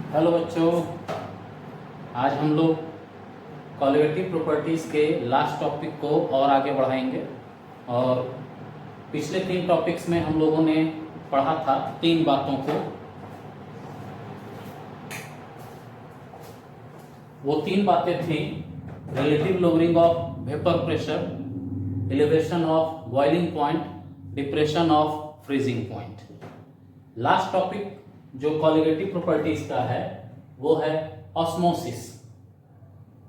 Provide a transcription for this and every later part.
Hello बच्चों, आज हम लोग कॉलिगेटिव प्रॉपर्टीज़ के लास्ट टॉपिक को और आगे बढ़ाएंगे। और पिछले 3 टॉपिक्स में हम लोगों ने पढ़ा था 3 बातों को। वो 3 बातें थी: relative lowering of vapour pressure, elevation of boiling point, depression of freezing point. Last topic जो कॉलिगेटिव प्रॉपर्टीज का है वो है ऑस्मोसिस,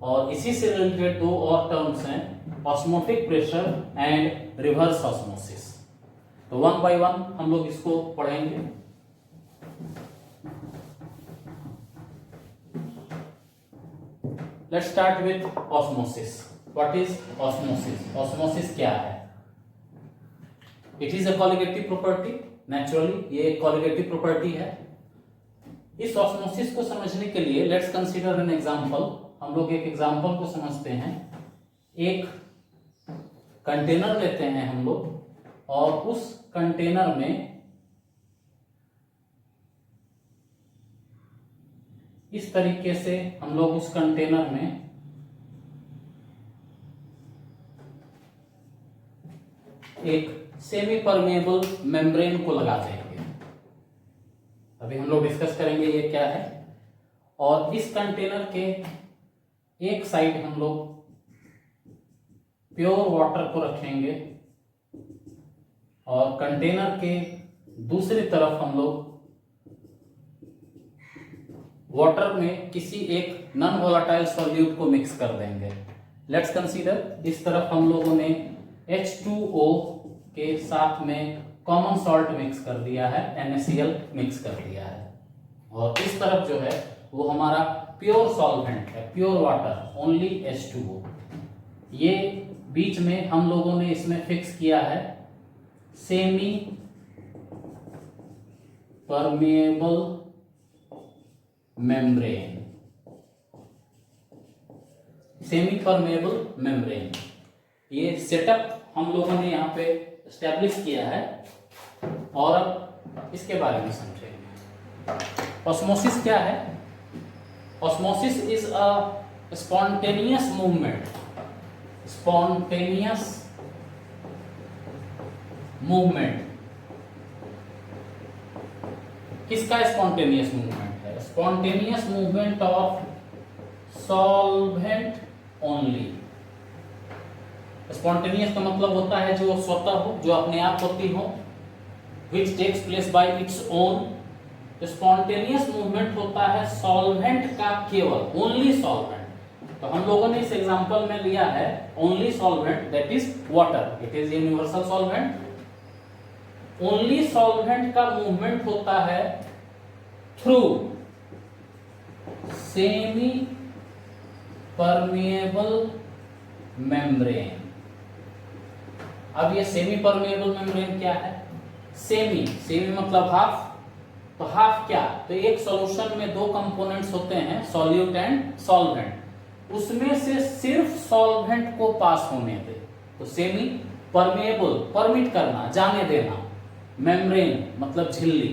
और इसी से रिलेटेड 2 और टर्म्स हैं, osmotic pressure and reverse osmosis. तो 1 बाय 1 हम लोग इसको पढ़ेंगे। Let's start with osmosis. What is osmosis? Osmosis क्या है? It is a colligative property. Naturally ये एक कॉलिगेटिव प्रॉपर्टी है। इस ऑस्मोसिस को समझने के लिए लेट्स कंसीडर एन एग्जांपल। हम लोग एक एग्जांपल को समझते हैं। एक कंटेनर लेते हैं हम लोग, और उस कंटेनर में इस तरीके से हम लोग उस कंटेनर में एक सेमी परमेएबल मेम्ब्रेन को लगा देंगे। अभी हम लोग डिस्कस करेंगे ये क्या है। और इस कंटेनर के एक साइड हम लोग प्योर वाटर को रखेंगे, और कंटेनर के दूसरी तरफ हम लोग वाटर में किसी एक नॉन वोलेटाइल सॉल्यूट को मिक्स कर देंगे। लेट्स कंसीडर, इस तरफ हम लोगों ने H2O के साथ में कॉमन सॉल्ट मिक्स कर दिया है, NaCl मिक्स कर दिया है, और इस तरफ जो है वो हमारा प्योर सॉल्वेंट है, प्योर वाटर, ओनली H2O। ये बीच में हम लोगों ने इसमें फिक्स किया है semi permeable membrane. Semi permeable membrane, ये सेटअप हम लोगों ने यहाँ पे एस्टैब्लिश किया है। और अब इसके बारे में समझेंगे। ऑस्मोसिस क्या है? Osmosis is a spontaneous movement. Spontaneous movement किसका स्पॉन्टेनियस मूवमेंट है? Spontaneous movement of solvent only. Spontaneous का मतलब होता है जो स्वतः हो, जो अपने आप होती हो, which takes place by its own। Spontaneous movement होता है सॉल्वेंट का केवल, ओनली सॉल्वेंट। तो हम लोगों ने इस एग्जांपल में लिया है only solvent, that is water. It is universal solvent. Only solvent का मूवमेंट होता है थ्रू सेमी परमेएबल मेम्ब्रेन। अब ये सेमी परमेएबल मेम्ब्रेन क्या है? सेमी, सेमी मतलब हाफ। तो हाफ क्या? तो एक सॉल्यूशन में 2 कंपोनेंट्स होते हैं, सॉल्यूट एंड सॉल्वेंट। उसमें से सिर्फ सॉल्वेंट को पास होने दे, तो सेमी परमेएबल, परमिट करना, जाने देना। मेम्ब्रेन मतलब झिल्ली,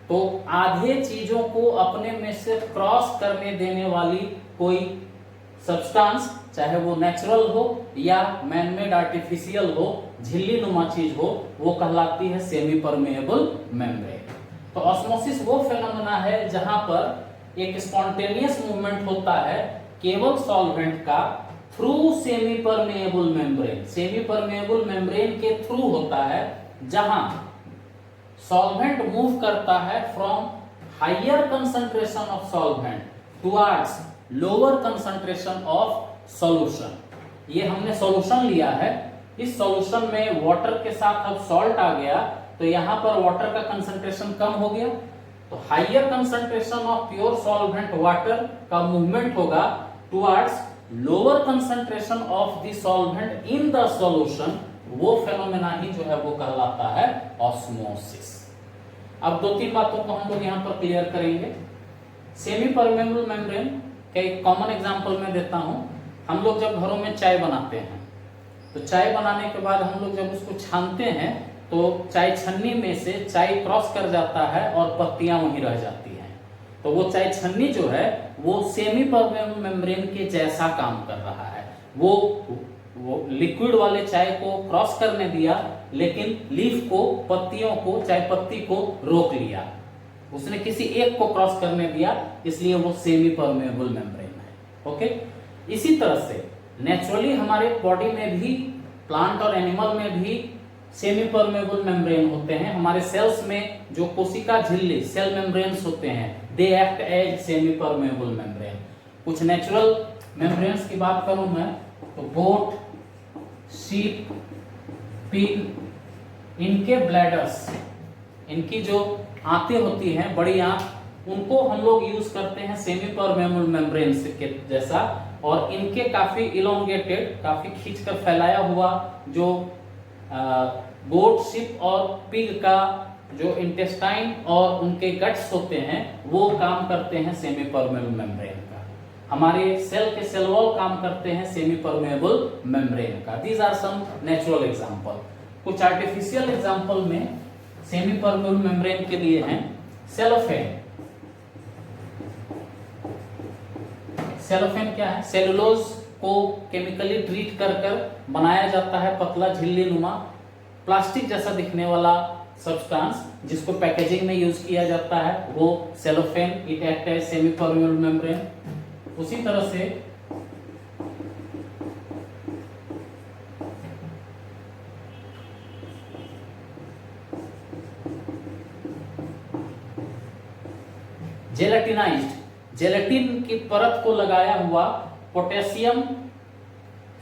तो आधे चीजों को अपने में से क्रॉस करने देने वाली कोई सब्सटेंस, चाहे वो नेचुरल हो या मैनमेड आर्टिफिशियल हो, झिल्ली नुमा चीज हो, वो कहलाती है सेमी परमेएबल मेम्ब्रेन। तो ऑस्मोसिस वो फेनोमेना है जहां पर एक स्पॉन्टेनियस मूवमेंट होता है केवल सॉल्वेंट का through semi permeable membrane. Semi permeable membrane के थ्रू होता है, जहां सॉल्वेंट मूव करता है from higher concentration of solvent towards lower concentration of solution. ये हमने सॉल्यूशन लिया है, इस सॉल्यूशन में वाटर के साथ अब सॉल्ट आ गया, तो यहां पर वाटर का कंसंट्रेशन कम हो गया, तो higher concentration of pure solvent water का मूवमेंट होगा towards lower concentration of the solvent in the solution. वो फेनोमेना ही जो है वो कहलाता है ऑस्मोसिस। अब 2-3 बातों को हम लोग यहां पर क्लियर करेंगे। सेमी परमेएबल मेम्ब्रेन का एक कॉमन एग्जांपल मैं देता हूं। हम लोग जब घरों में चाय बनाते हैं, तो चाय बनाने के बाद हम लोग जब उसको छानते हैं, तो चाय छन्नी में से चाय क्रॉस कर जाता है और पत्तियां वहीं रह जाती हैं। तो वो चाहे छन्नी जो है वो सेमी परमेबल मेम्ब्रेन के जैसा काम कर रहा है। वो लिक्विड वाले चाय को क्रॉस करने दिया, लेकिन लीफ को, पत्तियों को, चाय पत्ती को रोक लिया, उसने किसी एक को क्रॉस करने दिया, इसलिए वो सेमी परमेबल मेम्ब्रेन है। ओके, इसी तरह से नेचुरली हमारे बॉडी में भी, प्लांट और एनिमल में भी सेमी परमेबल मेम्ब्रेन होते हैं। हमारे सेल्स में जो कोशिका झिल्ली, सेल मेम्ब्रेन्स होते हैं, they act as semi permeable membrane. कुछ नेचुरल मेम्ब्रेन्स की बात करूं मैं तो गोट, शीप, पिग, इनके ब्लैडर्स, इनकी जो आंतें होती हैं, बड़ी आंत, उनको हम लोग यूज करते हैं सेमी परमेबल मेम्ब्रेन के जैसा, और इनके काफी इलोंगेटेड, काफी खींचकर फैलाया हुआ जो गोट, शिप और पिग का जो इंटेस्टाइन और उनके गट्स होते हैं वो काम करते हैं सेमी परमेबल मेम्ब्रेन का। हमारे सेल के सेल वॉल काम करते हैं सेमी परमेबल मेम्ब्रेन का। These are some natural example. कुछ आर्टिफिशियल एग्जांपल में सेमी परमेबल मेम्ब्रेन के लिए हैं सेलोफेन। सेलोफेन क्या है? सेलुलोज को केमिकली ट्रीट कर कर बनाया जाता है पतला झिल्ली नुमा प्लास्टिक जैसा दिखने वाला सब्सटेंस, जिसको पैकेजिंग में यूज किया जाता है, वो cellophane. It act as semi permeable membrane. उसी तरह से जेलेटिनाइज्ड, जेलेटिन की परत को लगाया हुआ पोटेशियम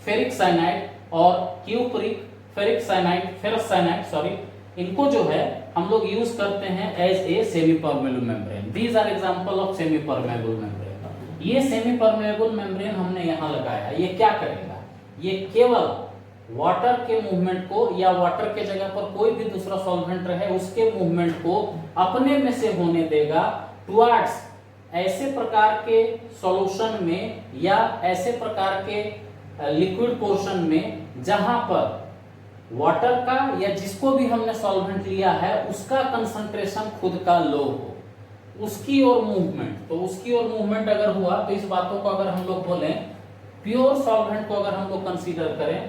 फेरिक साइनाइड और cupric ferric cyanide, ferrous cyanide sorry, इनको जो है हम लोग यूज करते हैं as a semi permeable membrane. These are example of semi permeable membrane. ये सेमी परमेबल मेम्ब्रेन हमने यहां लगाया, ये क्या करेगा? ये केवल वाटर के मूवमेंट को, या वाटर के जगह पर कोई भी दूसरा सॉल्वेंट रहे उसके मूवमेंट को अपने में से होने देगा टुवर्ड्स ऐसे प्रकार के सॉल्यूशन में या ऐसे प्रकार के लिक्विड पोर्शन में जहां पर वाटर का या जिसको भी हमने सॉल्वेंट लिया है उसका कंसंट्रेशन खुद का लो हो, उसकी ओर मूवमेंट। तो उसकी ओर मूवमेंट अगर हुआ तो इस बातों को अगर हम लोग बोलें, प्योर सॉल्वेंट को अगर हम लोग कंसीडर करें,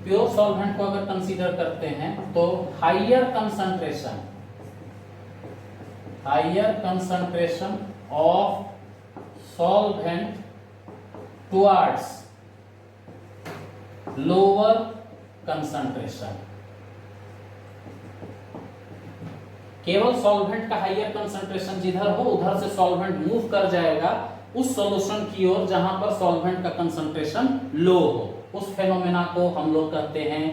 प्योर सॉल्वेंट को अगर कंसीडर करते हैं तो higher concentration of solvent towards lower concentration. केवल सॉल्वेंट का हायर कंसंट्रेशन जिधर हो उधर से सॉल्वेंट मूव कर जाएगा उस सॉल्यूशन की ओर जहां पर सॉल्वेंट का कंसंट्रेशन लो हो। उस फेनोमेना को हम लोग कहते हैं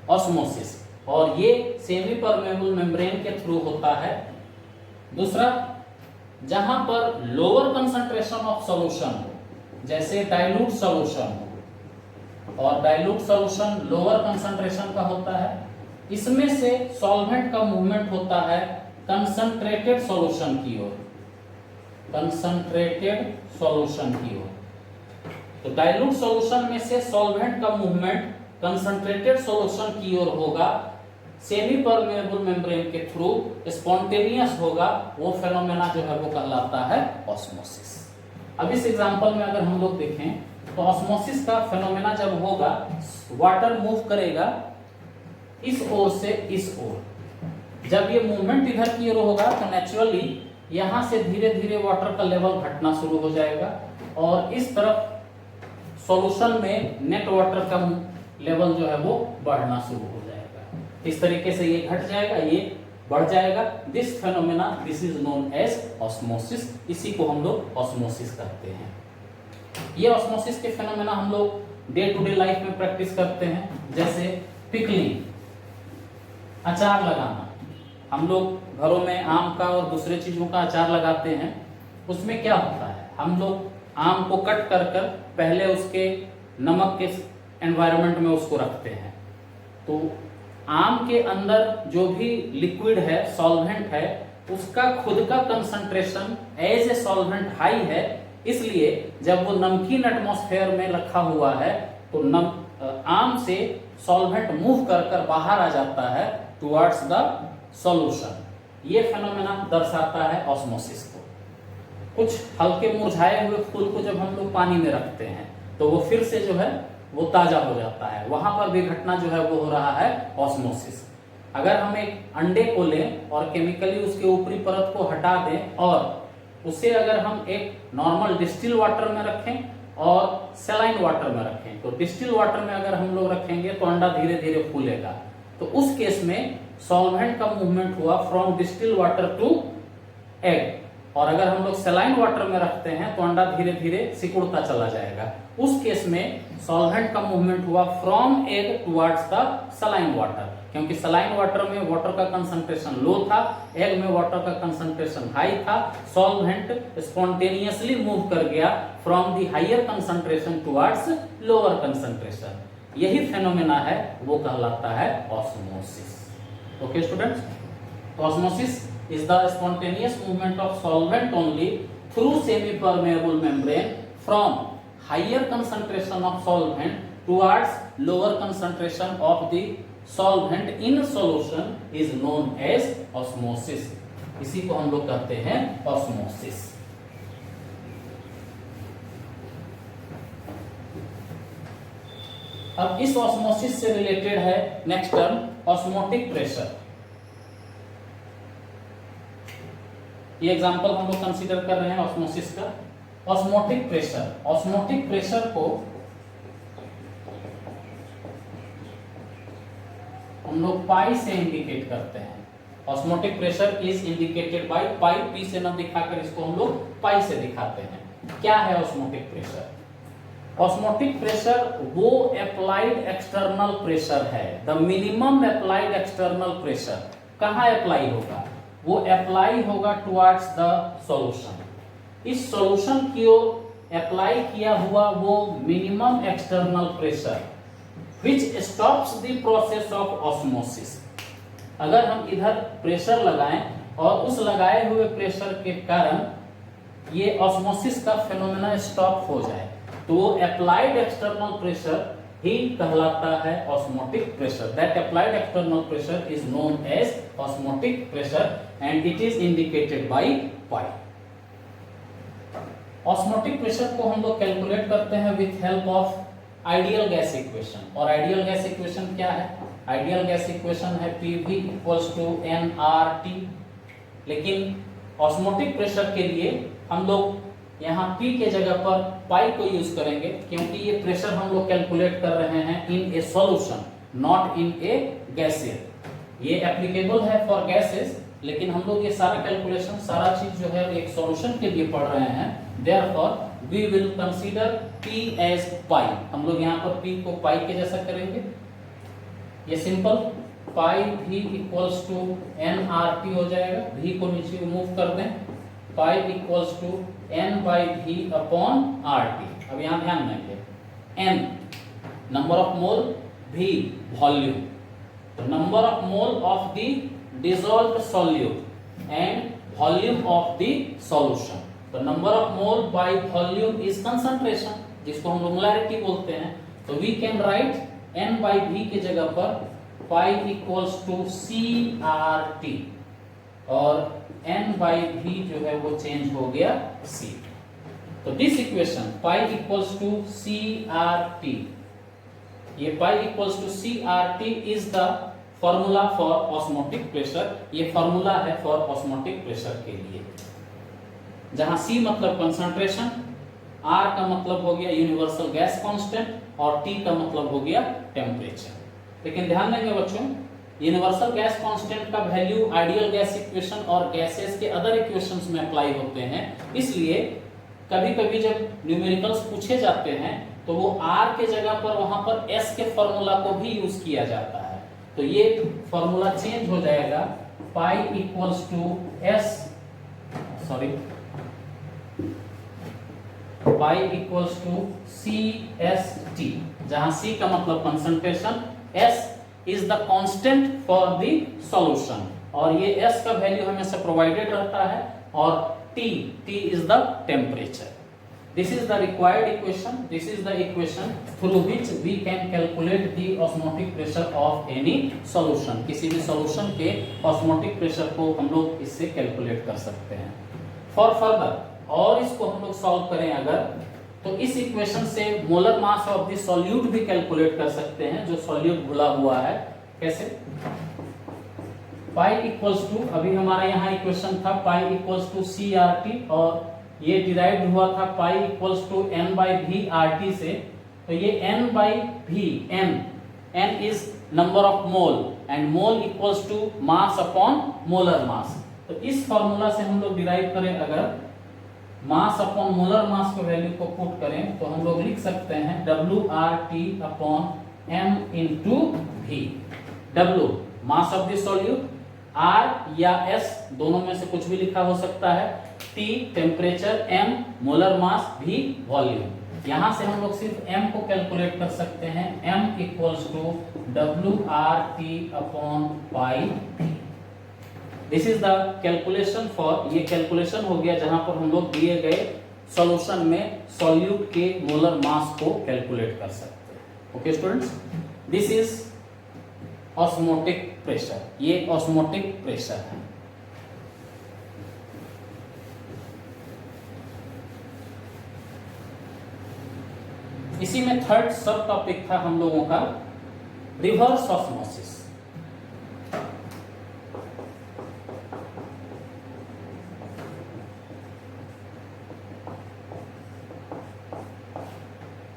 ऑस्मोसिस, और ये सेमी परमेबल मेम्ब्रेन के थ्रू होता है। दूसरा, जहां पर लोअर कंसंट्रेशन ऑफ सॉल्यूशन हो, जैसे डाइल्यूट सॉल्यूशन हो, और डाइल्यूट सॉल्यूशन लोअर कंसंट्रेशन का होता है, इसमें से सॉल्वेंट का मूवमेंट होता है कंसंट्रेटेड सॉल्यूशन की ओर, कंसंट्रेटेड सॉल्यूशन की ओर। तो डाइल्यूट सॉल्यूशन में से सॉल्वेंट का मूवमेंट कंसंट्रेटेड सॉल्यूशन की ओर होगा, सेमी परमेबल मेम्ब्रेन के थ्रू स्पॉन्टेनियस होगा। वो फेनोमेना जो है वो कहलाता है ऑस्मोसिस। अब इस एग्जांपल में अगर हम लोग देखें तो ऑस्मोसिस का फेनोमेना जब होगा, वाटर मूव करेगा इस ओर से इस ओर। जब ये मूवमेंट इधर की ओर होगा तो नेचुरली यहां से धीरे धीरे वाटर का लेवल घटना शुरू हो जाएगा, और इस तरफ सॉल्यूशन में नेट वाटर का लेवल जो है वो बढ़ना शुरू हो जाएगा। इस तरीके से ये घट जाएगा, ये बढ़ जाएगा। This phenomena, this is known as osmosis. इसी को हम लोग ऑस्मोसिस कहते हैं। ये ऑस्मोसिस के फेनोमेना हम लोग डे टू डे लाइफ में प्रैक्टिस करते हैं, जैसे पिकलिंग, अचार लगाना। हम लोग घरों में आम का और दूसरे चीजों का अचार लगाते हैं। उसमें क्या होता है, हम लोग आम को कट कर कर पहले उसके नमक के एनवायरनमेंट में उसको रखते हैं। तो आम के अंदर जो भी लिक्विड है, सॉल्वेंट है, उसका खुद का concentration as a solvent high है, इसलिए जब वो नमकीन एटमॉस्फेयर में रखा हुआ है तो आम से सॉल्वेंट मूव कर कर बाहर आ जाता है, टुवर्ड्स द सॉल्यूशन। ये फेनोमेना दर्शाता है ऑस्मोसिस को। कुछ हल्के मुरझाए हुए फूल को जब हम लोग पानी में रखते हैं तो वो फिर से जो है वो ताजा हो जाता है, वहां पर भी घटना जो है वो हो रहा है ऑस्मोसिस। अगर हम एक अंडे को लें और केमिकली उसके ऊपरी परत को हटा दें और उसे अगर हम एक नॉर्मल डिस्टिल वाटर में रखें और सलाइन वाटर में रखें, तो डिस्टिल वाटर में अगर हम लोग रखेंगे तो अंडा धीरे धीरे फूलेगा। तो उस केस में सॉल्वेंट का मूवमेंट हुआ from distil water to egg, और अगर हम लोग सलाइन वाटर में रखते हैं तो अंडा धीरे धीरे सिकुड़ता चला जाएगा। उस केस में सॉल्वेंट का मूवमेंट हुआ from egg towards the saline water, क्योंकि सलाइन वाटर में वाटर का कंसंट्रेशन लो था, एग में वाटर का कंसंट्रेशन हाई था। सॉल्वेंट स्पॉन्टेनियसली मूव कर गया from the higher concentration towards lower concentration. यही फेनोमेना है वो कहलाता है osmosis. Okay students, osmosis is the spontaneous movement of solvent only through semi-permeable membrane from higher concentration of solvent towards lower concentration of the solvent in solution is known as osmosis। इसी को हम लोग कहते हैं osmosis। अब इस osmosis से related है नेक्स्ट टर्म osmotic pressure। ये एग्जांपल हम लोग कंसीडर कर रहे हैं ऑस्मोसिस का। ऑस्मोटिक प्रेशर, ऑस्मोटिक प्रेशर को हम लोग पाई से इंडिकेट करते हैं। Osmotic pressure is indicated by pi, P से न दिखाकर इसको हम लोग पाई से दिखाते हैं। क्या है ऑस्मोटिक प्रेशर? ऑस्मोटिक प्रेशर वो अप्लाइड एक्सटर्नल प्रेशर है, the minimum applied external pressure. कहां अप्लाई होगा? वो अप्लाई होगा टुवर्ड्स द सॉल्यूशन। इस सॉल्यूशन की ओर अप्लाई किया हुआ वो minimum external pressure which stops the process of osmosis. अगर हम इधर प्रेशर लगाएं और उस लगाए हुए प्रेशर के कारण ये ऑस्मोसिस का फेनोमेना स्टॉप हो जाए तो वो अप्लाइड एक्सटर्नल प्रेशर ही कहलाता है osmotic pressure. That applied external pressure is known as osmotic pressure and it is indicated by pi. Osmotic pressure को हम लोग कैलकुलेट करते हैं with help of ideal gas equation. और आइडियल गैस इक्वेशन क्या है? आइडियल गैस इक्वेशन है PV equals to nRT। लेकिन ऑस्मोटिक प्रेशर के लिए हम लोग यहाँ P के जगह पर पाई को यूज करेंगे, क्योंकि ये प्रेशर हम लोग कैलकुलेट कर रहे हैं इन ए सॉल्यूशन, नॉट इन ए गैसियर। ये एप्लीकेबल है फॉर गैसेस, लेकिन हम लोग ये सारा कैलकुलेशन, सारा चीज जो है एक सॉल्यूशन के लिए पढ़ रहे हैं। Therefore we will consider P as pi. हम लोग यहाँ पर P को पाई के जैसा करेंगे। ये simple pi V equals to nRT हो जाएगा। V को नीचे रिमूव कर दें, pi equals to n by V upon RT। अब यहाँ ध्यान देंगे, n number of mole, V volume, तो number of mole of the dissolved solute and volume of the solution। तो number of mole by volume is concentration, जिसको हम लोग molarity बोलते हैं। तो we can write n by v के जगह पर पाई इक्वल्स टू CRT और n बाई v जो है वो चेंज हो गया C। तो this equation pi equals to CRT, ये pi equals to CRT is the formula for osmotic pressure. ये फॉर्मूला है फॉर ऑस्मोटिक प्रेशर के लिए, जहां C मतलब कंसंट्रेशन, R का मतलब हो गया यूनिवर्सल गैस कांस्टेंट और T का मतलब हो गया टेम्परेचर। लेकिन ध्यान देंगे बच्चों, यूनिवर्सल गैस कांस्टेंट का वैल्यू आइडियल गैस इक्वेशन और गैसेस के अदर इक्वेशंस में अप्लाई होते हैं। इसलिए कभी कभी जब न्यूमेरिकल्स पूछे जाते हैं तो वो R के जगह पर वहां पर S के फॉर्मूला को भी यूज किया जाता है। तो ये फॉर्मूला चेंज हो जाएगा, pi equals to pi equals to CST, जहां C का मतलब concentration, S is the constant for the solution और ये S का वैल्यू हमेशा प्रोवाइडेड रहता है, और T is the temperature. This is the required equation. This is the equation through which we can calculate the osmotic pressure of any solution. किसी भी solution के osmotic pressure को हम लोग इससे calculate कर सकते हैं. For further, और इसको हम लोग solve करें अगर, तो इस equation से molar mass of the solute भी calculate कर सकते हैं, जो solute घुला हुआ है. कैसे? पाई इक्वल्स टू, अभी हमारा यहाँ इक्वेशन था pi equals to C R T, और ये डिराइव हुआ था pi equals to N by V R T से. तो ये N by V, N is number of mole and mole equals to mass upon molar mass. तो इस formula से हम लोग डिराइव करें, अगर मास अपॉन मोलर मास के वैल्यू को पुट करें तो हम लोग लिख सकते हैं W R T upon M into V. W mass of the solute, R या एस दोनों में से कुछ भी लिखा हो सकता है, T temperature, M molar mass, V volume. यहां से हम लोग सिर्फ एम को कैलकुलेट कर सकते हैं. M equals to W R T upon pi. This is the calculation for, ये कैलकुलेशन हो गया जहां पर हम लोग दिए गए सॉल्यूशन में सॉल्यूट के मोलर मास को कैलकुलेट कर सकते हैं. Okay students, this is osmotic pressure. ये ऑस्मोटिक प्रेशर है. इसी में थर्ड सब टॉपिक था हम लोगों का रिवर्स ऑस्मोसिस.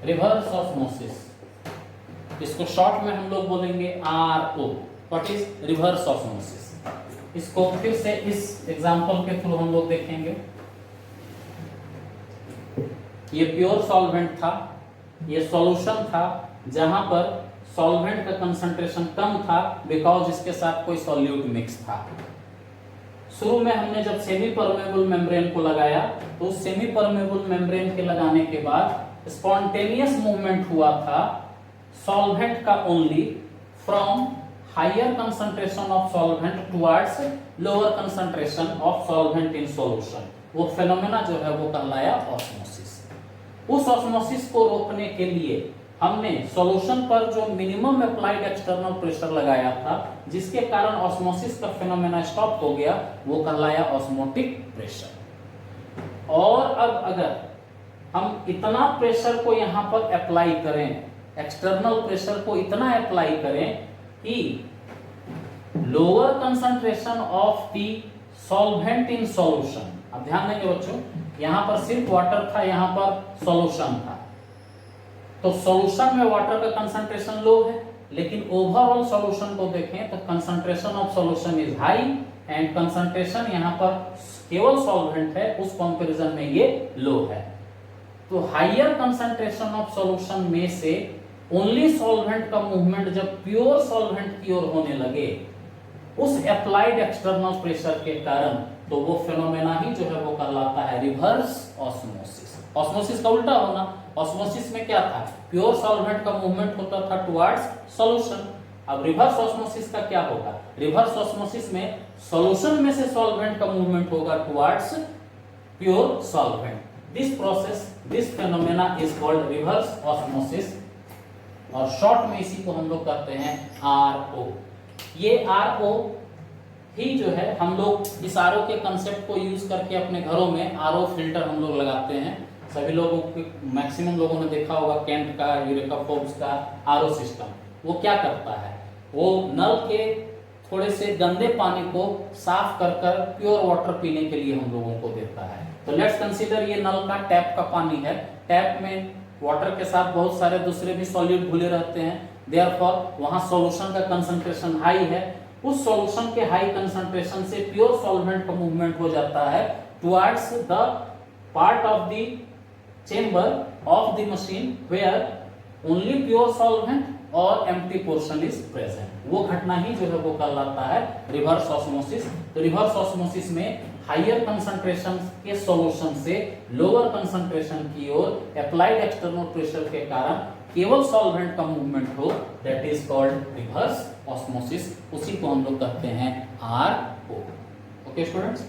रिवर्स ऑस्मोसिस, इसको शॉर्ट में हम लोग बोलेंगे RO. What is reverse osmosis? इसको फिर से इस एग्जांपल के थ्रू हम लोग देखेंगे. ये प्योर सॉल्वेंट था, ये सॉल्यूशन था जहां पर सॉल्वेंट का कंसंट्रेशन कम था बिकॉज इसके साथ कोई सॉल्यूट मिक्स था. शुरू में हमने जब सेमी परमेबल मेम्ब्रेन को लगाया तो उस सेमी परमेबल मेम्ब्रेन के लगाने के बाद स्पॉन्टेनियस मूवमेंट हुआ था सॉल्वेंट का only from higher concentration of solvent towards lower concentration of solvent in solution. वो फेनोमेना जो है वो कहलाया ऑस्मोसिस. उस ऑस्मोसिस को रोकने के लिए हमने सॉल्यूशन पर जो मिनिमम अप्लाइड एक्सटर्नल प्रेशर लगाया था, जिसके कारण ऑस्मोसिस का फेनोमेना स्टॉप हो गया, वो कहलाया ऑस्मोटिक प्रेशर. और अब अगर हम इतना प्रेशर को यहां पर अप्लाई करें, एक्सटर्नल प्रेशर को इतना अप्लाई करें कि lower concentration of the solvent in solution. अब ध्यान देंगे बच्चों, यहां पर सिर्फ वाटर था, यहां पर सॉल्यूशन था. तो सॉल्यूशन में वाटर का कंसंट्रेशन लो है, लेकिन ओवरऑल सॉल्यूशन को देखें तो concentration of solution is high and concentration यहां पर केवल सॉल्वेंट है, उस कंपैरिजन में ये लो है. तो हायर कंसंट्रेशन ऑफ सॉल्यूशन में से ओनली सॉल्वेंट का मूवमेंट जब प्योर सॉल्वेंट की ओर होने लगे उस अप्लाइड एक्सटर्नल प्रेशर के कारण, तो वो फेनोमेना ही जो है वो कहलाता है रिवर्स ऑस्मोसिस. ऑस्मोसिस का उल्टा होना. ऑस्मोसिस में क्या था? प्योर सॉल्वेंट का मूवमेंट होता था टुवर्ड्स सॉल्यूशन. अब रिवर्स ऑस्मोसिस का क्या होगा? रिवर्स ऑस्मोसिस में सॉल्यूशन में से सॉल्वेंट का मूवमेंट होगा towards pure solvent. This process, this phenomena is called reverse osmosis, और शॉर्ट में इसी को हम लोग कहते हैं RO. ये RO ही जो है हम लोग इस RO के कंसेप्ट को यूज करके अपने घरों में RO फिल्टर हम लोग लगाते हैं. सभी लोगों को, मैक्सिमम लोगों ने देखा होगा कैंट का, यूरेका फोर्ब्स का RO सिस्टम. वो क्या करता है? वो नल के थोड़े से गंदे पानी को साफ कर कर प्योर वाटर पीने के लिए हम लोगों को देता है. तो लेट्स कंसीडर ये नल का टैप का पानी है. टैप में वाटर के साथ बहुत सारे दूसरे भी सॉल्यूट घुले रहते हैं, देयरफॉर वहां सॉल्यूशन का कंसंट्रेशन हाई है. उस सॉल्यूशन के हाई कंसंट्रेशन से प्योर सॉल्वेंट का मूवमेंट हो जाता है towards the part of the chamber of the machine where only pure solvent और एम्प्टी पोर्शन इज प्रेजेंट. वो घटना ही जो है वो कहलाता है रिवर्स ऑस्मोसिस. तो रिवर्स ऑस्मोसिस में हायर कंसंट्रेशन के सॉल्यूशन से लोअर कंसंट्रेशन की ओर अप्लाइड एक्सटर्नल प्रेशर के कारण केवल सॉल्वेंट का मूवमेंट हो, that is called reverse osmosis. उसी को हम लोग कहते हैं RO. ओके स्टूडेंट्स,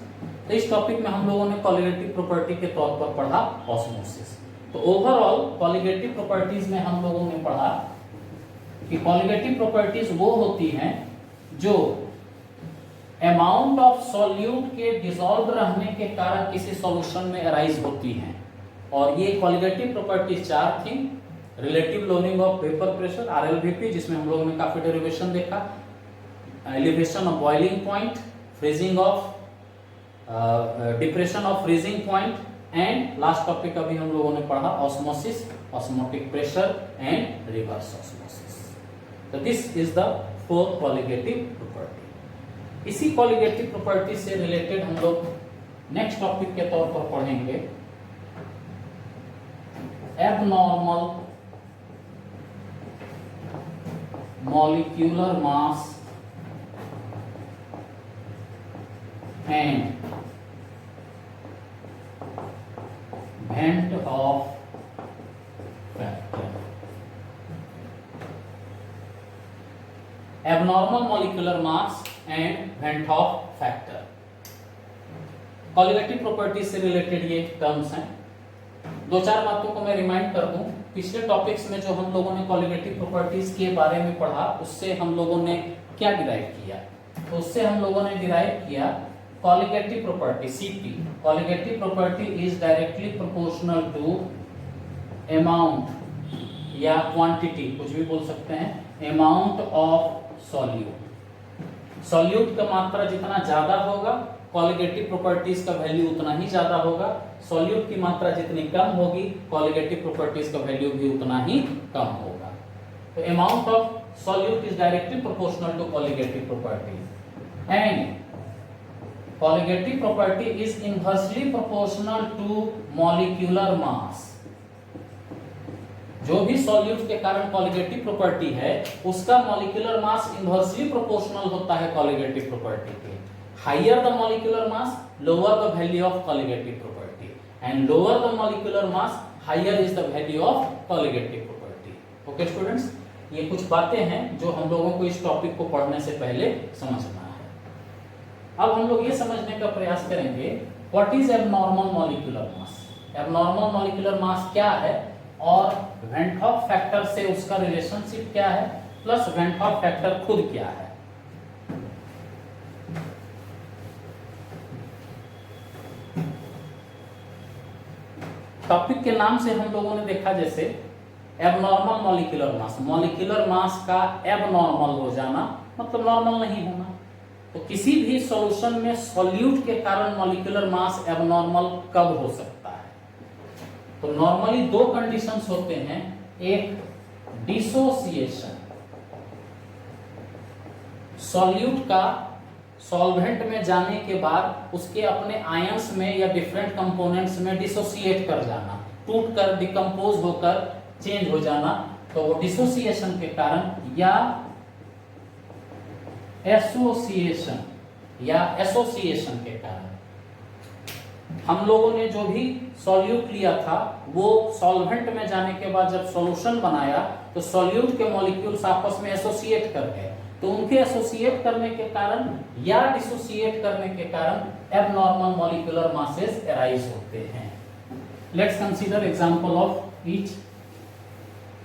तो इस टॉपिक में हम लोगों ने कॉलिगेटिव प्रॉपर्टी के तौर पर पढ़ा ऑस्मोसिस। तो ओवरऑल कॉलिगेटिव प्रॉपर्टीज में हम लोगों ने पढ़ा कि कॉलिगेटिव प्रॉपर्टीज वो होती हैं जो अमाउंट ऑफ सॉल्यूट के डिसॉल्व रहने के कारण किसी सॉल्यूशन में अराइज होती हैं। और ये कॉलिगेटिव प्रॉपर्टीज चार थी। Relative lowering of vapour pressure RLVP, जिसमें हम लोगों ने काफी डेरिवेशन देखा, elevation of boiling point, freezing of depression of freezing point, and last topic अभी हम लोगों ने पढ़ा osmosis, osmotic pressure and reverse osmosis. तो this is the 4 colligative property. इसी कॉलिगेटिव प्रॉपर्टी से रिलेटेड हम लोग नेक्स्ट टॉपिक के तौर पर पढ़ेंगे abnormal molecular mass and Vent of factor। Abnormal molecular mass and Vent of factor। Colligative property से रिलेटेड ये टर्म्स हैं। दो चार बातों को मैं रिमाइंड कर दूं, पिछले टॉपिक्स में जो हम लोगों ने कॉलिगेटिव प्रॉपर्टीज के बारे में पढ़ा उससे हम लोगों ने क्या डिराइव किया। तो उससे हम लोगों ने डिराइव किया colligative property CP। Colligative property is directly proportional to amount या क्वांटिटी, कुछ भी बोल सकते हैं, अमाउंट ऑफ सॉल्यूट। सॉल्यूट का मात्रा जितना ज्यादा होगा कॉलिगेटिव प्रॉपर्टीज का वैल्यू उतना ही ज्यादा होगा। सॉल्यूट की मात्रा जितनी कम होगी कॉलिगेटिव प्रॉपर्टीज का वैल्यू भी उतना ही कम होगा। तो amount of solute is directly proportional to colligative property and colligative property is inversely proportional to molecular mass. जो भी सॉल्यूट के कारण कॉलिगेटिव प्रॉपर्टी है उसका मॉलिक्यूलर मास इनवर्सली प्रोपोर्शनल होता है कॉलिगेटिव प्रॉपर्टी के। Higher the molecular mass lower the value of colligative property and lower the molecular mass higher is the value of colligative property. Okay students, ये कुछ बातें हैं जो हम लोगों को इस टॉपिक को पढ़ने से पहले समझना है। अब हम लोग ये समझने का प्रयास करेंगे what is abnormal molecular mass. Abnormal molecular मास क्या है और वेंट हॉफ फैक्टर से उसका रिलेशनशिप क्या है, प्लस वेंट हॉफ फैक्टर खुद क्या है। टॉपिक के नाम से हम लोगों ने देखा जैसे एबनॉर्मल मॉलिक्यूलर मास, मॉलिक्यूलर मास का एबनॉर्मल हो जाना मतलब नॉर्मल नहीं होना। तो किसी भी सॉल्यूशन में सॉल्यूट के कारण मॉलिक्यूलर मास एबनॉर्मल कब हो सकता है? तो नॉर्मली दो कंडीशंस होते हैं, एक डिसोसिएशन, सॉल्यूट का सॉल्वेंट में जाने के बाद उसके अपने आयंस में या डिफरेंट कंपोनेंट्स में डिसोसिएट कर जाना, टूट कर डिकम्पोज होकर चेंज हो जाना, तो वो डिसोसिएशन के कारण, या एसोसिएशन या एसोसिएशन के कारण। हम लोगों ने जो भी सॉल्यूट लिया था वो सॉल्वेंट में जाने के बाद जब सॉल्यूशन बनाया तो सॉल्यूट के मॉलिक्यूल्स आपस में एसोसिएट कर गए। तो उनके एसोसिएट करने के कारण या डिसोसिएट करने के कारण एबनॉर्मल मॉलिक्यूलर मासेस अराइज होते हैं। Let's consider example of each.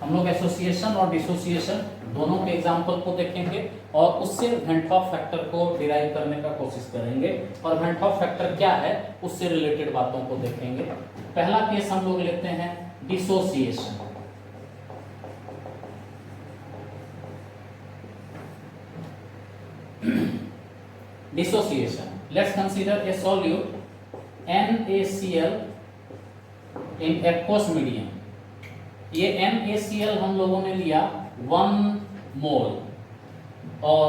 हम लोग एसोसिएशन और डिसोसिएशन दोनों के एग्जांपल को देखेंगे और उससे वेंट हॉफ फैक्टर को डिराइव करने का कोशिश करेंगे और वेंट हॉफ फैक्टर क्या है उससे रिलेटेड बातों को देखेंगे। पहला केस हम लोग लेते हैं dissociation. Dissociation, let's consider a solute NaCl in aqueous medium. ये NaCl हम लोगों ने लिया 1 मोल और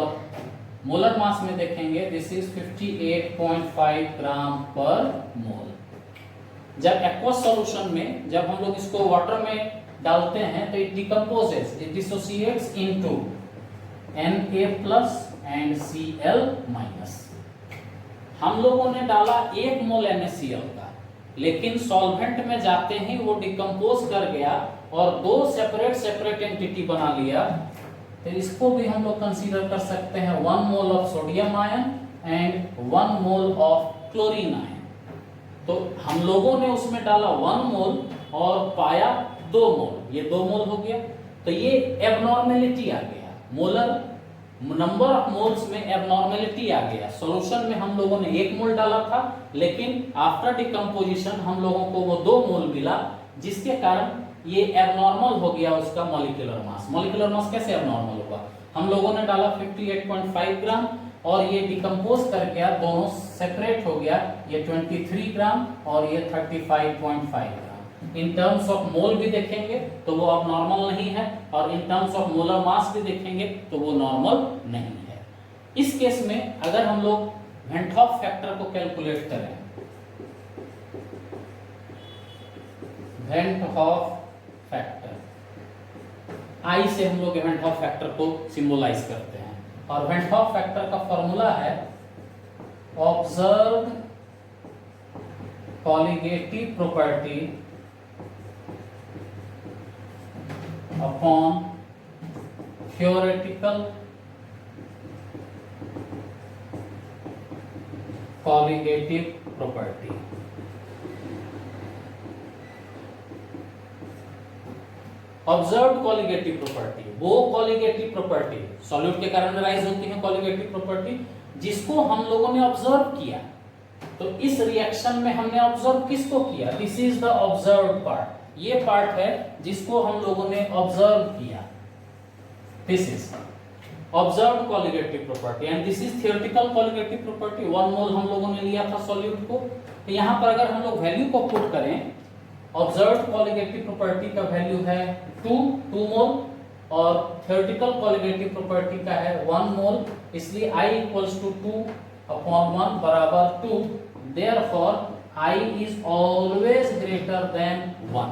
मोलर मास में देखेंगे दिस इज 58.5 ग्राम पर मोल। जब एक्वस सॉल्यूशन में जब हम लोग इसको वाटर में डालते हैं तो it decomposes, it dissociates into Na+ and Cl-। हम लोगों ने डाला 1 मोल NaCl का, लेकिन सॉल्वेंट में जाते ही वो डिकम्पोज कर गया और 2 सेपरेट एंटिटी बना लिया। तो इसको भी हम लोग कंसीडर कर सकते हैं 1 mole of sodium ion and 1 mole of chlorine ion. तो हम लोगों ने उसमें डाला 1 मोल और पाया 2 मोल, ये 2 मोल हो गया। तो ये एबनॉर्मेलिटी आ गया, मोलर नंबर ऑफ मोल्स में एबनॉर्मेलिटी आ गया। सॉल्यूशन में हम लोगों ने 1 मोल डाला था, लेकिन आफ्टर डिकम्पोजिशन हम लोगों को वो 2 मोल मिला, जिसके कारण ये एबनॉर्मल हो गया उसका मॉलिक्यूलर मास। मॉलिक्यूलर मास कैसे एबनॉर्मल होगा? हम लोगों ने डाला 58.5 ग्राम और ये डिकम्पोज कर गया, दोनों सेपरेट हो गया, ये 23 ग्राम और ये 35.5 ग्राम। इन टर्म्स ऑफ मोल भी देखेंगे तो वो अब नॉर्मल नहीं है, और in terms of molar mass भी देखेंगे तो वो नॉर्मल नहीं है। इस केस में अगर हम लोग वेंट हॉफ फैक्टर को कैलकुलेट करें, वेंट हॉफ फैक्टर, आई से हम लोग वेंट हॉफ फैक्टर को सिंबलाइज करते हैं, और वेंट हॉफ फैक्टर का फॉर्मूला है observed colligative property upon theoretical colligative property। Observed colligative property, वो कॉलिगेटिव प्रॉपर्टी सॉल्यूट के कारण राइज होती है, कॉलिगेटिव प्रॉपर्टी जिसको हम लोगों ने ऑब्जर्व किया। तो इस रिएक्शन में हमने ऑब्जर्व किसको किया? This is the observed part, ये पार्ट है जिसको हम लोगों ने ऑब्जर्व किया। This is observed colligative property and this is theoretical colligative property. 1 मोल हम लोगों ने लिया था सॉल्यूट को, तो यहां पर अगर हम लोग वैल्यू को पुट करें, ऑब्जर्व्ड कॉलिगेटिव प्रॉपर्टी का वैल्यू है 2 मोल और थियोरेटिकल कॉलिगेटिव प्रॉपर्टी का है 1 मोल, इसलिए I इक्वल्स टू 2/1 बराबर 2। Therefore I is always greater than 1।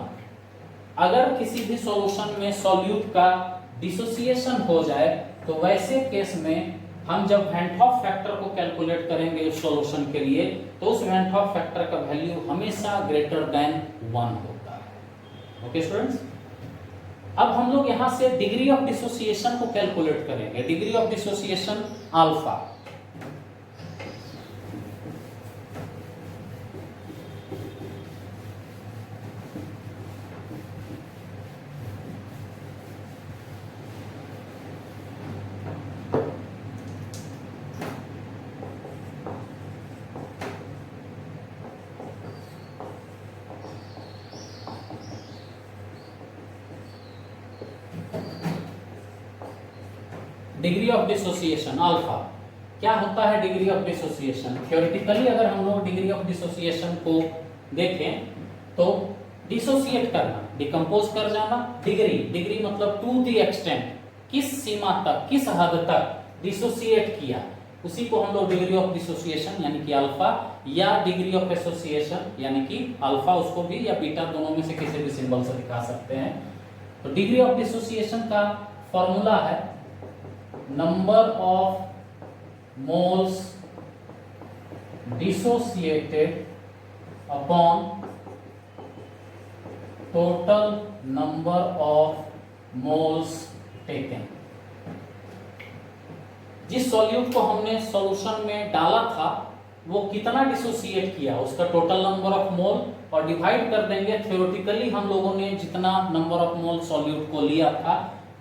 अगर किसी भी सॉल्यूशन में सॉल्यूट का डिसोसिएशन हो जाए तो वैसे केस में हम जब वेंट हॉफ फैक्टर को कैलकुलेट करेंगे उस सॉल्यूशन के लिए, तो उस वेंट हॉफ फैक्टर का वैल्यू हमेशा ग्रेटर देन 1 होता है। ओके स्टूडेंट्स, अब हम लोग यहां से डिग्री ऑफ डिसोसिएशन को कैलकुलेट करेंगे। Degree of dissociation alpha, degree of dissociation alpha क्या होता है? डिग्री ऑफ डिसोसिएशन थ्योरेटिकली अगर हम लोग डिग्री ऑफ डिसोसिएशन को देखें तो डिसोसिएट करना, डिकम्पोज कर जाना। डिग्री मतलब टू द एक्सटेंट, किस सीमा तक, किस हद तक डिसोसिएट किया, उसी को हम लोग डिग्री ऑफ डिसोसिएशन यानी कि अल्फा, या डिग्री ऑफ एसोसिएशन यानी कि अल्फा, उसको भी या बीटा, दोनों में से किसी भी सिंबल से दिखा सकते हैं। तो डिग्री ऑफ डिसोसिएशन का फॉर्मूला है number of moles dissociated upon total number of moles taken. जिस सॉल्यूट को हमने सॉल्यूशन में डाला था वो कितना डिसोसिएट किया, उसका टोटल नंबर ऑफ मोल, और डिवाइड कर देंगे थ्योरेटिकली हम लोगों ने जितना नंबर ऑफ मोल सॉल्यूट को लिया था,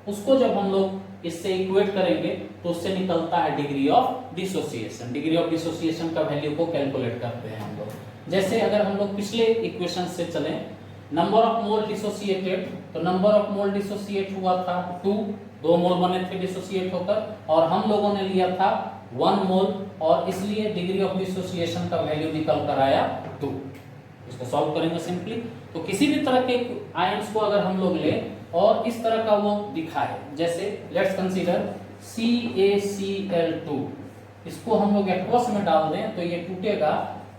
उसको जब हम लोग इससे इक्वेट करेंगे तो उससे निकलता है degree of dissociation. Degree of dissociation का वैल्यू को कैलकुलेट करते हैं हम लोग। जैसे अगर हम लोग पिछले इक्वेशन से चलें, नंबर ऑफ मोल डिसोसिएटेड, तो नंबर ऑफ मोल डिसोसिएट हुआ था 2 मोल बने थे डिसोसिएट होकर, और हम लोगों ने लिया था 1 मोल, और इसलिए डिग्री ऑफ डिसोसिएशन का वैल्यू निकल कर आया 2। इसको सॉल्व करेंगे सिंपली। तो किसी भी तरह के आयंस को अगर हम लोग लें और इस तरह का वो दिखाए, जैसे लेट्स कंसीडर CaCl2, इसको हम लोग एक्वस में डाल दें तो ये टूटेगा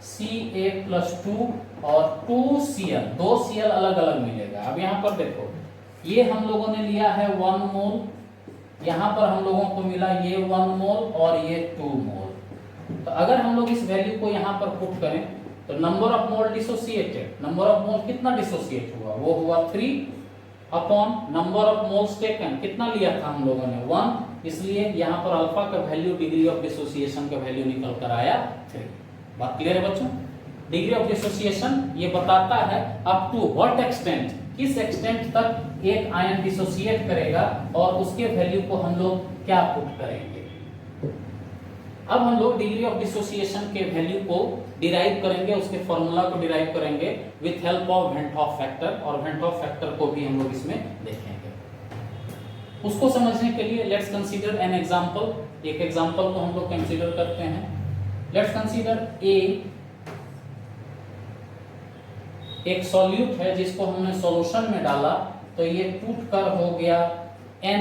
Ca+2 और 2Cl, 2 Cl अलग अलग मिलेगा। अब यहाँ पर देखो, ये हम लोगों ने लिया है 1 मोल, यहाँ पर हम लोगों को मिला ये 1 मोल और ये 2 मोल। तो अगर हम लोग इस वैल्यू को यहाँ पर पुट करें तो number of mole dissociated, number of मोल कितना डिसोसिएट हुआ, वो हुआ 3 upon number of moles taken, कितना लिया था हम लोगों ने 1, इसलिए यहाँ पर अल्फा का वैल्यू डिग्री ऑफ डिसोसिएशन का वैल्यू निकल कर आया 3। बात क्लियर है बच्चों? डिग्री ऑफ डिसोसिएशन ये बताता है अप टू व्हाट एक्सटेंट, किस एक्सटेंट तक एक आयन डिसोसिएट करेगा और उसके वैल्यू को हम लोग क्या पुट करेंगे। अब हम लोग डिग्री ऑफ डिसोसिएशन के वैल्यू को डिराइव करेंगे, उसके फॉर्मूला को डिराइव करेंगे with help of when Hoff factor, और वेन हॉफ फैक्टर को भी हम लोग इसमें देखेंगे। उसको समझने के लिए लेट्स कंसीडर एन एग्जांपल, एक एग्जांपल को हम लोग कंसीडर करते हैं। लेट्स कंसीडर एक सॉल्यूट है जिसको हमने सॉल्यूशन में डाला, तो ये टूट कर हो गया Na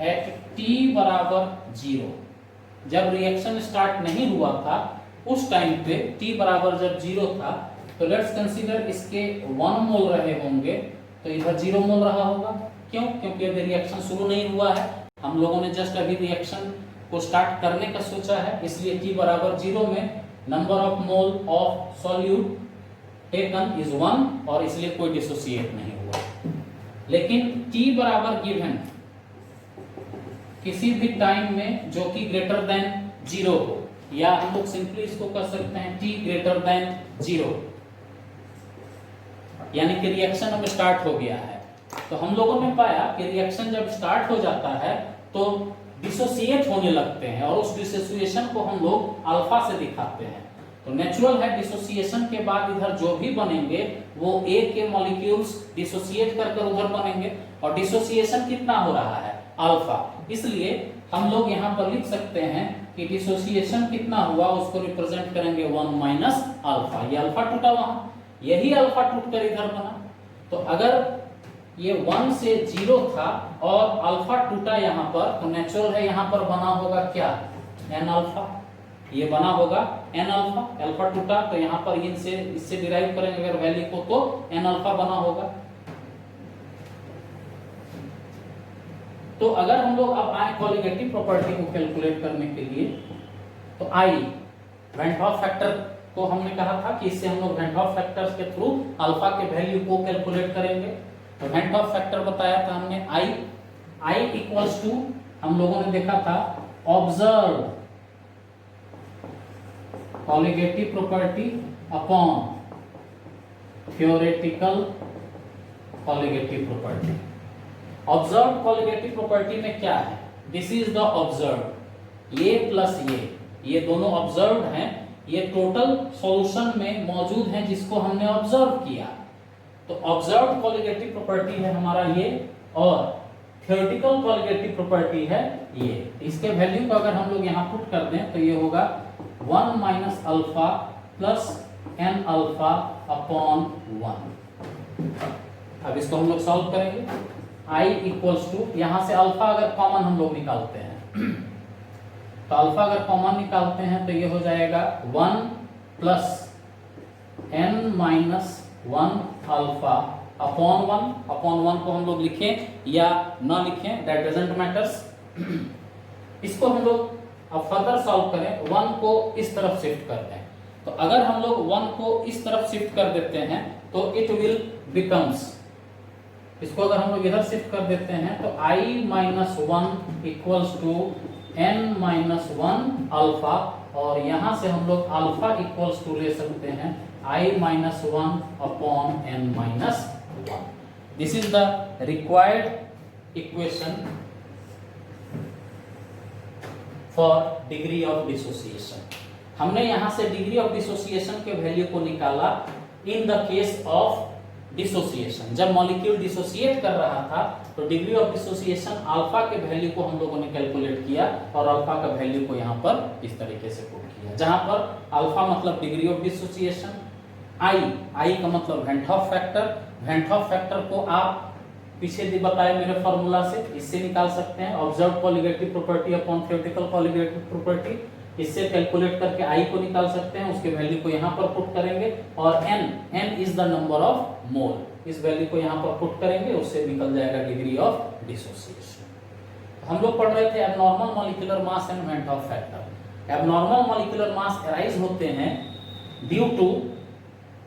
एट t बराबर 0। जब रिएक्शन स्टार्ट नहीं हुआ था उस टाइम पे t बराबर जब 0 था, तो लेट्स कंसीडर इसके 1 मोल रहे होंगे, तो इधर 0 मोल रहा होगा। क्यों? क्योंकि अभी रिएक्शन शुरू नहीं हुआ है, हम लोगों ने जस्ट अभी रिएक्शन को स्टार्ट करने का सोचा है, इसलिए t बराबर 0 में number of mole of solute taken is 1 और इसलिए कोई डिसोसिएट नहीं हुआ। लेकिन t बराबर गिवन किसी भी टाइम में जो कि ग्रेटर देन 0 हो, या हम लोग सिंपली इसको कर सकते हैं t ग्रेटर देन 0, यानी कि रिएक्शन अब स्टार्ट हो गया है। तो हम लोगों ने पाया कि रिएक्शन जब स्टार्ट हो जाता है तो डिसोसिएट होने लगते हैं, और उस डिसोसिएशन को हम लोग अल्फा से दिखाते हैं। तो नेचुरल है डिसोसिएशन के बाद इधर जो भी बनेंगे वो A के मॉलिक्यूल्स डिसोसिएट कर उधर बनेंगे, और डिसोसिएशन कितना हो रहा है? अल्फा। इसलिए हम लोग यहाँ पर लिख सकते हैं कि डिसोसिएशन कितना हुआ उसको रिप्रेजेंट करेंगे 1 माइनस अल्फा। ये अल्फा टूटा वहां, यही अल्फा टूट कर इधर बना। तो अगर ये 1 से 0 था और अल्फा टूटा यहाँ पर, तो नेचुरल है यहाँ पर बना होगा क्या? N alpha. ये बना होगा एन अल्फा। अल्फा टूटा तो यहाँ पर इससे डिराइव करेंगे अगर वैल्यू को, तो एन अल्फा बना होगा। तो अगर हम लोग अब आए कॉलिगेटिव प्रॉपर्टी को कैलकुलेट करने के लिए, तो आई वेन हॉफ फैक्टर को हमने कहा था कि इससे हम लोग वेन हॉफ फैक्टर्स के थ्रू अल्फा के वैल्यू को कैलकुलेट करेंगे। तो वेन हॉफ फैक्टर बताया था हमने आई इक्वल्स टू, हम लोगों ने देखा था observe colligative property upon theoretical colligative property. Observe colligative property में क्या है? दिस इज द ऑब्जर्व, ये प्लस ये दोनों ऑब्जर्व हैं, ये टोटल सॉल्यूशन में मौजूद हैं जिसको हमने ऑब्जर्व किया। तो ऑब्जर्व कॉलिगेटिव प्रॉपर्टी है हमारा ये, और थ्योरेटिकल कॉलिगेटिव प्रॉपर्टी है ये। इसके वैल्यू को अगर हम लोग यहाँ पुट कर दें तो ये होगा 1 minus alpha plus N alpha upon 1। अब इसको हम लोग सॉल्व करेंगे। I इक्वल्स टू, यहां से अल्फा अगर कॉमन हम लोग निकालते हैं तो अल्फा अगर कॉमन निकालते हैं तो ये हो जाएगा 1 plus n minus 1 alpha upon 1 को हम लोग लिखें या ना लिखें, दैट डजंट मैटर्स। इसको हम लोग अब फर्दर सॉल्व करें, 1 को इस तरफ शिफ्ट कर दें। तो अगर हम लोग 1 को इस तरफ शिफ्ट कर देते हैं तो इट विल बिकम्स, इसको अगर हम लोग इधर शिफ्ट कर देते हैं तो i minus 1 equals to n minus 1 alpha, और यहां से हम लोग अल्फा इक्वल्स टू ले सकते हैं i minus 1 upon n minus 1। This is the required equation for degree of dissociation. हमने यहां से डिग्री ऑफ डिसोसिएशन के वैल्यू को निकाला in the case of dissociation. जब मॉलिक्यूल डिसोसिएट कर रहा था तो डिग्री ऑफ डिसोसिएशन अल्फा के वैल्यू को हम लोगों ने कैलकुलेट किया, और अल्फा का वैल्यू को यहाँ पर इस तरीके से पुट किया, जहां पर अल्फा मतलब डिग्री ऑफ डिसोसिएशन, आई का मतलब when Hoff factor. When Hoff factor को आप पीछे भी बताए मेरे फॉर्मूला से, इससे निकाल सकते हैं observe colligative property upon theoretical colligative property. इससे कैलकुलेट करके आई को निकाल सकते हैं, उसके वैल्यू को यहाँ पर पुट करेंगे, और n is the number of मोल, इस वैल्यू को यहाँ पर पुट करेंगे, उससे निकल जाएगा डिग्री ऑफ डिसोसिएशन। हम लोग पढ़ रहे थे abnormal molecular mass and when Hoff factor. Abnormal molecular mass arise होते हैं ड्यू टू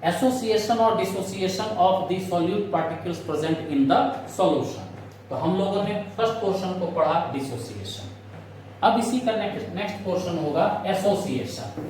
एसोसिएशन और dissociation of the solute particles present in the solution. तो हम लोगों ने फर्स्ट पोर्शन को पढ़ा डिसोसिएशन। अब इसी का नेक्स्ट पोर्शन होगा एसोसिएशन।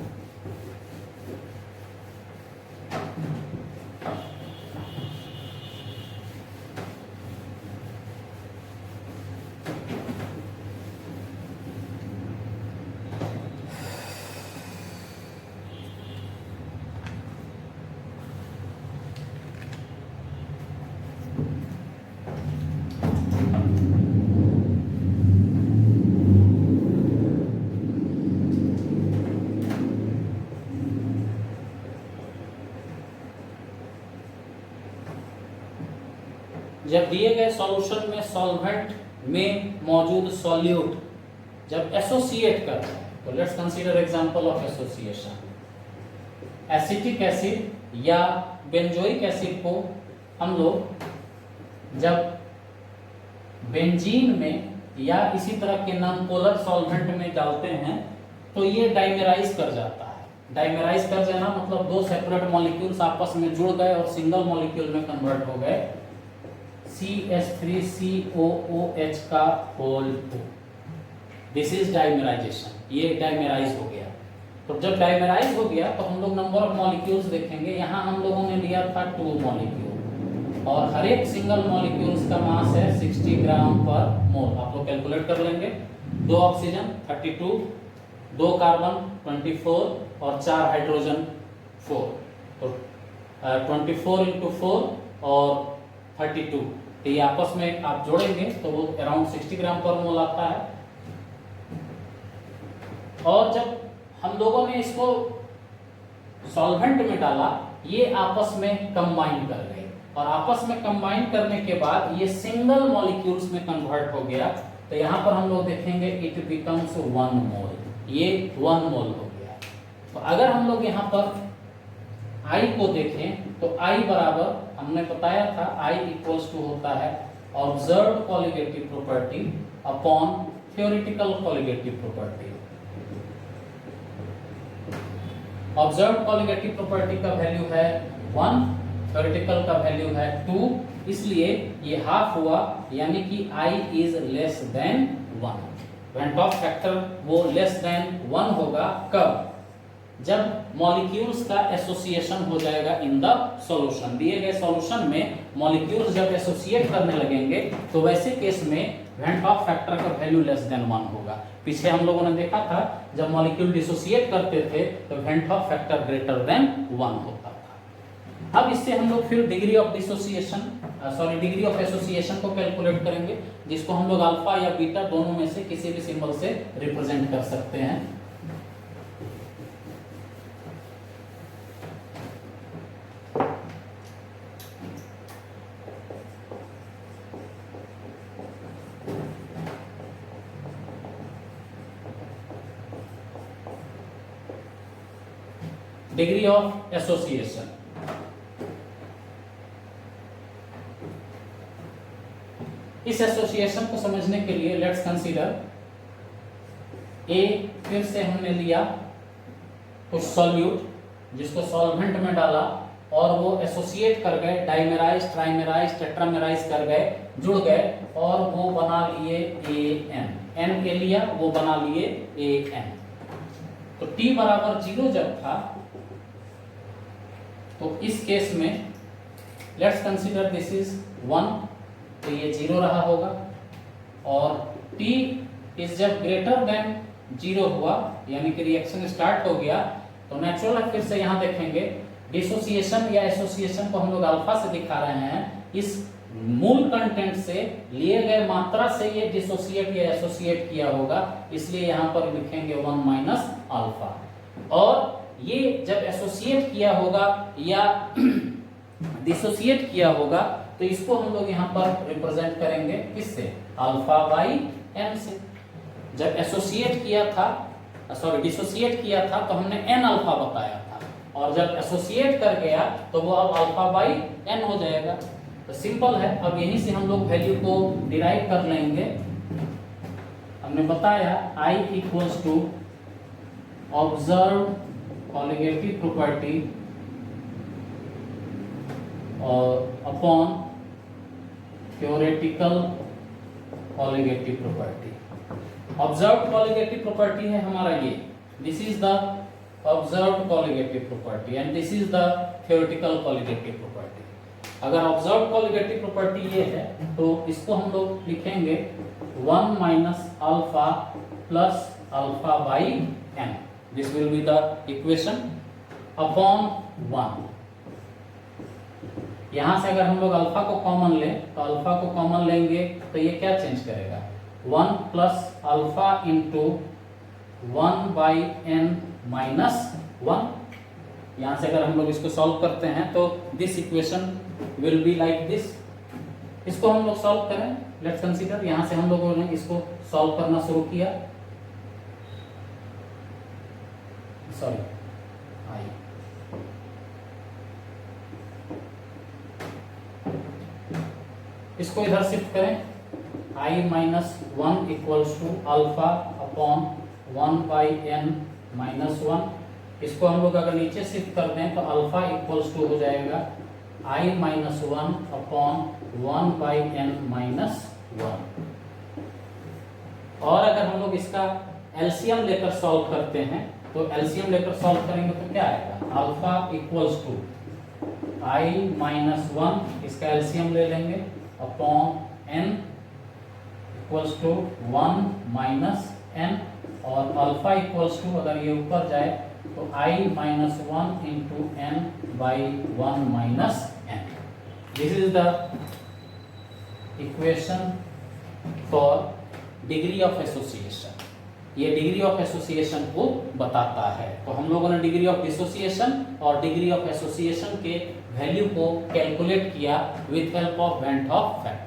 जब दिए गए सॉल्यूशन में सॉल्वेंट में मौजूद सॉल्यूट जब एसोसिएट करते हैं, तो let's consider example of association. Acetic acid या बेंजोइक एसिड को हम लोग जब बेंजीन में या इसी तरह के नॉन पोलर सॉल्वेंट में डालते हैं तो ये डाइमेराइज कर जाता है। डाइमेराइज कर जाना मतलब दो सेपरेट मॉलिक्यूल्स आपस में जुड़ गए और सिंगल मॉलिक्यूल में कन्वर्ट हो गए, CH3COOH का होल 2। दिस इज डाइमेराइजेशन, ये डाइमेराइज हो गया। तो जब डाइमेराइज हो गया तो हम लोग नंबर ऑफ मॉलिक्यूल्स देखेंगे। यहाँ हम लोगों ने लिया था 2 मॉलिक्यूल और हर एक सिंगल मॉलिक्यूल्स का मास है 60 ग्राम पर मोल। आप लोग कैलकुलेट कर लेंगे। 2 ऑक्सीजन 32, 2 कार्बन 24 और 4 हाइड्रोजन 4। तो 24 × 4 और 32, तो ये आपस में आप जोड़ेंगे तो वो अराउंड 60 ग्राम पर मोल आता है। और जब हम लोगों ने इसको सॉल्वेंट में डाला, ये आपस में कंबाइन कर गए और आपस में कंबाइन करने के बाद ये सिंगल मॉलिक्यूल्स में कन्वर्ट हो गया। तो यहाँ पर हम लोग देखेंगे इट बिकम्स 1 मोल, ये 1 मोल हो गया। तो अगर हम लोग यहाँ पर I को देखें तो I बराबर हमने बताया था I इक्वल्स टू होता है observed colligative property upon theoretical colligative property. Observed colligative property का वैल्यू है 1, थ्योरेटिकल का वैल्यू है 2, इसलिए ये हाफ हुआ, यानी कि I is less than 1। When top factor वो लेस देन 1 होगा कब? जब मॉलिक्यूल्स का एसोसिएशन हो जाएगा इन द सॉल्यूशन। दिए गए सॉल्यूशन में मॉलिक्यूल्स जब एसोसिएट करने लगेंगे तो वैसे केस में वेन टॉप फैक्टर का वैल्यू लेस देन 1 होगा। पीछे हम लोगों ने देखा था जब मॉलिक्यूल डिसोसिएट करते थे तो when top factor greater than 1 होता था। अब इससे हम लोग फिर degree of dissociation degree of association को कैलकुलेट करेंगे, जिसको हम लोग अल्फा या बीटा दोनों में से किसी भी सिंबल से रिप्रेजेंट कर सकते हैं। डिग्री ऑफ एसोसिएशन, इस एसोसिएशन को समझने के लिए लेट्स कंसीडर ए, फिर से हमने लिया कुछ सॉल्यूट जिसको सॉल्वेंट में डाला और वो एसोसिएट कर गए, डाइमेराइज, ट्राइमेराइज, टेट्रामेराइज कर गए, जुड़ गए और वो बना लिए AN। N के लिया वो बना लिए AN। तो T बराबर 0 जब था तो इस केस में लेट्स कंसीडर दिस इज 1, तो ये 0 रहा होगा। और T इज जब ग्रेटर देन 0 हुआ, यानी कि रिएक्शन स्टार्ट हो गया, तो नेचुरल है फिर से यहाँ देखेंगे डिसोसिएशन या एसोसिएशन को हम लोग अल्फा से दिखा रहे हैं। इस मूल कंटेंट से लिए गए मात्रा से ये डिसोसिएट या एसोसिएट किया होगा, इसलिए यहाँ पर लिखेंगे 1 माइनस अल्फा। और ये जब एसोसिएट किया होगा या डिसोसिएट किया होगा तो इसको हम लोग यहाँ पर रिप्रेजेंट करेंगे किससे? अल्फा बाई एन से। जब एसोसिएट किया था डिसोसिएट किया था तो हमने एन अल्फा बताया था, और जब एसोसिएट कर गया तो वो अब अल्फा बाई एन हो जाएगा। तो सिंपल है। अब यहीं से हम लोग वैल्यू को डिराइव कर लेंगे। हमने बताया I equals to observe colligative property और upon theoretical colligative property. Observed colligative property है हमारा ये, this is the observed colligative property and this is the theoretical colligative property. अगर ऑब्जर्व्ड कॉलिगेटिव प्रॉपर्टी ये है तो इसको हम लोग लिखेंगे 1 minus alpha plus alpha by n, this will be the equation upon 1। यहां से अगर हम लोग अल्फा को कॉमन लें तो अल्फा को कॉमन लेंगे तो ये क्या चेंज करेगा, 1 plus alpha into 1 by N minus 1। यहां से अगर हम लोग इसको सॉल्व करते हैं तो this equation will be like this. इसको हम लोग सॉल्व करें, लेट्स कंसीडर यहां से हम लोगों ने इसको सॉल्व करना शुरू किया, सॉरी आई इसको इधर शिफ्ट करें, i minus 1 equals to alpha upon 1 by N minus 1। इसको हम लोग अगर नीचे शिफ्ट कर दें तो अल्फा इक्वल्स टू हो जाएगा i minus 1 upon 1 by N minus 1। और अगर हम लोग इसका एलसीएम लेकर सॉल्व करते हैं तो एलसीएम लेकर सॉल्व करेंगे तो क्या आएगा, alpha equals to i minus 1, इसका एलसीएम ले लेंगे upon n equals to 1 minus n, और अल्फा इक्वल्स टू अगर ये ऊपर जाए तो i minus 1 into n by 1 minus n। This is the equation for degree of association. ये डिग्री ऑफ एसोसिएशन को बताता है। तो हम लोगों ने डिग्री ऑफ डिसोसिएशन और डिग्री ऑफ एसोसिएशन के वैल्यू को कैलकुलेट किया with help of when Hoff factor.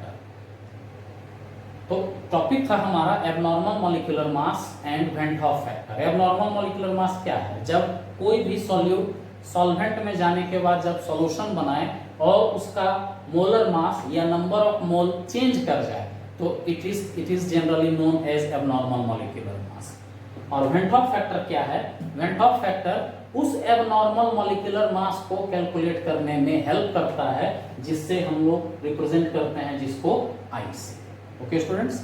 तो टॉपिक था हमारा abnormal molecular mass and when Hoff factor. Abnormal molecular मास क्या है, जब कोई भी सॉल्वेंट में जाने के बाद जब सॉल्यूशन बनाए और उसका मोलर मास या नंबर ऑफ मोल चेंज कर जाए तो it is generally known as abnormal molecular mass. और वेन हॉफ फैक्टर क्या है, वेन हॉफ फैक्टर उस एबनॉर्मल मॉलिक्यूलर मास को कैलकुलेट करने में हेल्प करता है जिससे हम लोग रिप्रेजेंट करते हैं जिसको आई से। ओके स्टूडेंट्स,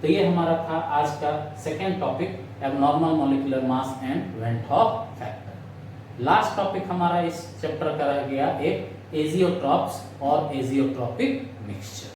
तो ये हमारा था आज का second topic, abnormal molecular mass and when Hoff factor. Last topic हमारा इस चैप्टर का रह गया एक एजियोट्रॉप्स और एजियोट्रॉपिक मिक्सचर।